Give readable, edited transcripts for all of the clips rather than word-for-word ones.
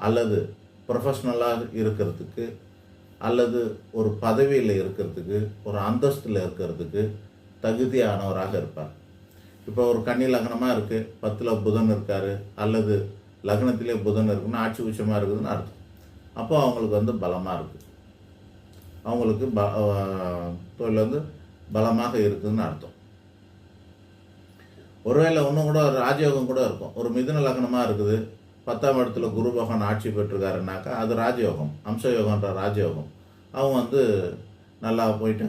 அல்லது ப்ரொஃபஷ்னலாக இருக்கிறதுக்கு, அல்லது ஒரு பதவியில் இருக்கிறதுக்கு, ஒரு அந்தஸ்தில் இருக்கிறதுக்கு தகுதியானவராக இருப்பார். இப்போ ஒரு கன்னி லக்னமாக இருக்குது, 10ல் புதன் இருக்கார், அல்லது லக்னத்திலே புதன் இருக்குன்னா ஆட்சி உச்சமாக இருக்குதுன்னு அர்த்தம். அப்போ அவங்களுக்கு பலமாக இருக்குது, அவங்களுக்கு தொழில் பலமாக இருக்குதுன்னு அர்த்தம். ஒருவேளை இன்னும் கூட ராஜயோகம் கூட இருக்கும். ஒரு மிதுன லக்னமாக இருக்குது, 10ஆம் இடத்துல குரு பகவான் ஆட்சி பெற்றிருக்காருனாக்கா அது ராஜயோகம், அம்சயோகன்ற ராஜயோகம். அவங்க நல்லா போயிட்டு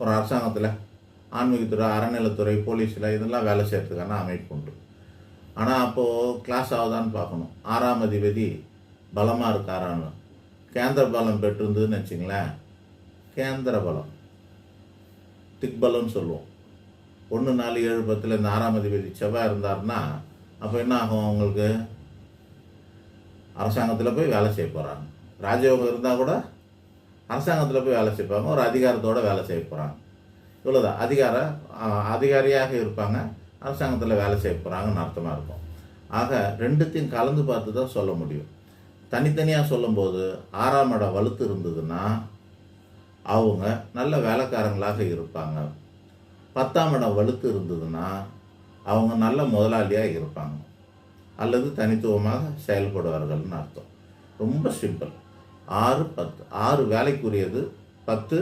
ஒரு அரசாங்கத்தில் ஆன்மீகத்துறை, அறநிலைத்துறை, போலீஸில் இதெல்லாம் வேலை செய்கிறதுக்கான அமைப்பு உண்டு. ஆனால் அப்போது கிளாஸ் ஆகுதான்னு பார்க்கணும். 6ஆம் அதிபதி பலமாக இருக்காரான்னு. கேந்திர பலம் பெற்றிருந்ததுன்னு வச்சிங்களேன், கேந்திர பலம் திக்பலம்னு சொல்லுவோம். 1, 4, 7, 10 இந்த 6ஆம் அதிபதி செவ்வாய் இருந்தார்னா அப்போ என்ன ஆகும்? அவங்களுக்கு அரசாங்கத்தில் போய் வேலை செய்ய போகிறாங்க. ராஜயோகம் இருந்தால் கூட அரசாங்கத்தில் போய் வேலை செய்வாங்க, ஒரு அதிகாரத்தோடு வேலை செய்ய போகிறாங்க. இவ்வளோதான். அதிகாரியாக இருப்பாங்க, அரசாங்கத்தில் வேலை செய்ய போகிறாங்கன்னு அர்த்தமாக இருக்கும். ஆக ரெண்டுத்தையும் கலந்து பார்த்து தான் சொல்ல முடியும். தனித்தனியாக சொல்லும்போது 6ஆம் இடம் வலுத்து இருந்ததுன்னா அவங்க நல்ல வேலைக்காரங்களாக இருப்பாங்க. 10ஆம் இடம் வலுத்து இருந்ததுன்னா அவங்க நல்ல முதலாளியாக இருப்பாங்க, அல்லது தனித்துவமாக செயல்படுவார்கள்னு அர்த்தம். ரொம்ப சிம்பிள். 6, 10. 6 வேலைக்குரியது, 10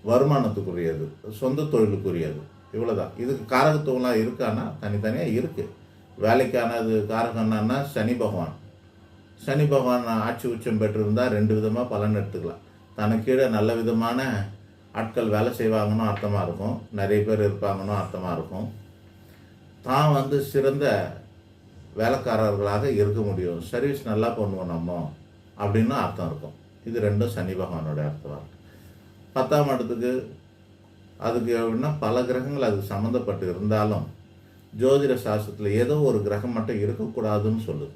வருமானத்துக்குரியது, சொந்த தொழிலுக்குரியது. இவ்வளோதான். இதுக்கு காரகத்துவம்லாம் இருக்கான்னா தனித்தனியாக இருக்குது. வேலைக்கானது காரகன்னா சனி பகவான். சனி பகவான் ஆட்சி உச்சம் பெற்றிருந்தால் 2 விதமாக பலன் எடுத்துக்கலாம். தனக்கு கீழே நல்ல விதமான ஆட்கள் வேலை செய்வாங்கன்னு அர்த்தமாக இருக்கும், நிறைய பேர் இருப்பாங்கன்னு அர்த்தமாக இருக்கும். தான் சிறந்த வேலைக்காரர்களாக இருக்க முடியும், சர்வீஸ் நல்லா பண்ணுவோம் நம்ம அப்படின்னு அர்த்தம் இருக்கும். இது ரெண்டும் சனி பகவானோட அர்த்தமாக இருக்குது. 10ஆம் இடத்துக்கு அதுக்கு எப்படின்னா பல கிரகங்கள் அதுக்கு சம்மந்தப்பட்டு இருந்தாலும் ஜோதிட சாஸ்திரத்தில் ஏதோ ஒரு கிரகம் மட்டும் இருக்கக்கூடாதுன்னு சொல்லுது.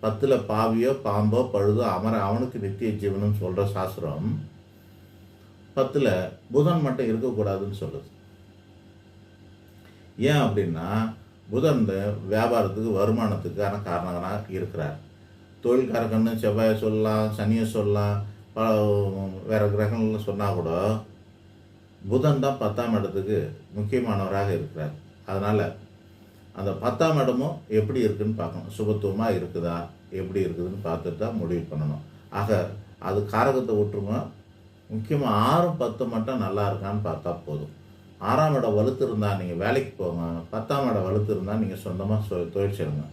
10ல் பாவியோ பாம்போ பழுதோ அவனுக்கு நித்திய ஜீவனம் சொல்கிற சாஸ்திரம் 10ல் புதன் மட்டும் இருக்கக்கூடாதுன்னு சொல்லுது. ஏன் அப்படின்னா புதன் வியாபாரத்துக்கு வருமானத்துக்கான காரணங்களாக இருக்கிறார். தொழில்காரகன்னு செவ்வாயை சொல்லலாம், சனியை சொல்லலாம், வேறு கிரகங்கள்னு சொன்னால் கூட புதன் தான் 10ஆம் இடத்துக்கு முக்கியமானவராக இருக்கிறார். அதனால் அந்த 10ஆம் இடமும் எப்படி இருக்குதுன்னு பார்க்கணும். சுபத்துவமாக இருக்குதா, எப்படி இருக்குதுன்னு பார்த்துட்டு தான் முடிவு பண்ணணும். ஆக அது காரகத்தை விட்டுருங்க. முக்கியமாக 6, 10 மட்டும் நல்லா இருக்கான்னு பார்த்தா போதும். 6ஆம் இடம் வலுத்து இருந்தால் நீங்கள் வேலைக்கு போங்க, 10ஆம் இடம் வலுத்து இருந்தால் நீங்கள் சொந்தமாக தொழில் செய்யுங்க.